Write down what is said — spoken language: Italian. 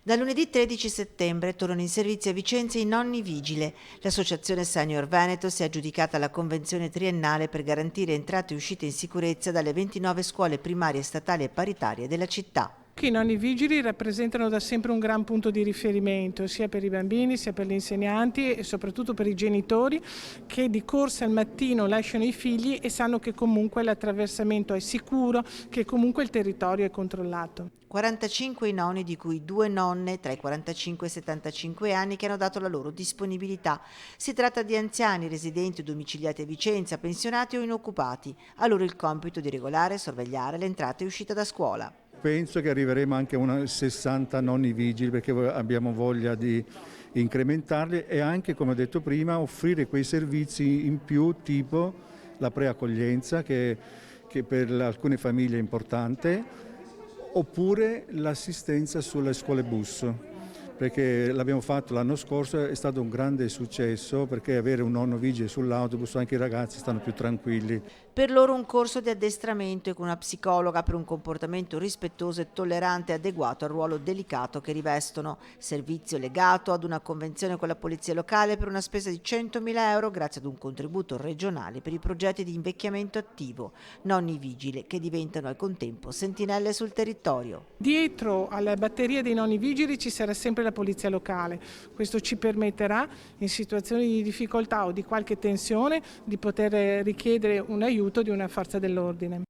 Da lunedì 13 settembre tornano in servizio a Vicenza i nonni vigile. L'Associazione Senior Veneto si è aggiudicata la convenzione triennale per garantire entrate e uscite in sicurezza dalle 29 scuole primarie statali e paritarie della città. I nonni vigili rappresentano da sempre un gran punto di riferimento sia per i bambini sia per gli insegnanti e soprattutto per i genitori che di corsa al mattino lasciano i figli e sanno che comunque l'attraversamento è sicuro, che comunque il territorio è controllato. 45 i nonni, di cui 2 nonne tra i 45 e i 75 anni che hanno dato la loro disponibilità. Si tratta di anziani residenti o domiciliati a Vicenza, pensionati o inoccupati. A loro il compito di regolare e sorvegliare l'entrata e uscita da scuola. Penso che arriveremo anche a 60 nonni vigili perché abbiamo voglia di incrementarli e anche, come ho detto prima, offrire quei servizi in più tipo la preaccoglienza che per alcune famiglie è importante, oppure l'assistenza sulle scuole bus, perché l'abbiamo fatto l'anno scorso, è stato un grande successo perché avere un nonno vigile sull'autobus anche i ragazzi stanno più tranquilli. Per loro un corso di addestramento con una psicologa per un comportamento rispettoso e tollerante e adeguato al ruolo delicato che rivestono. Servizio legato ad una convenzione con la polizia locale per una spesa di 100.000 euro grazie ad un contributo regionale per i progetti di invecchiamento attivo. Nonni vigili che diventano al contempo sentinelle sul territorio. Dietro alla batteria dei nonni vigili ci sarà sempre la polizia locale. Questo ci permetterà in situazioni di difficoltà o di qualche tensione di poter richiedere un aiuto di una forza dell'ordine.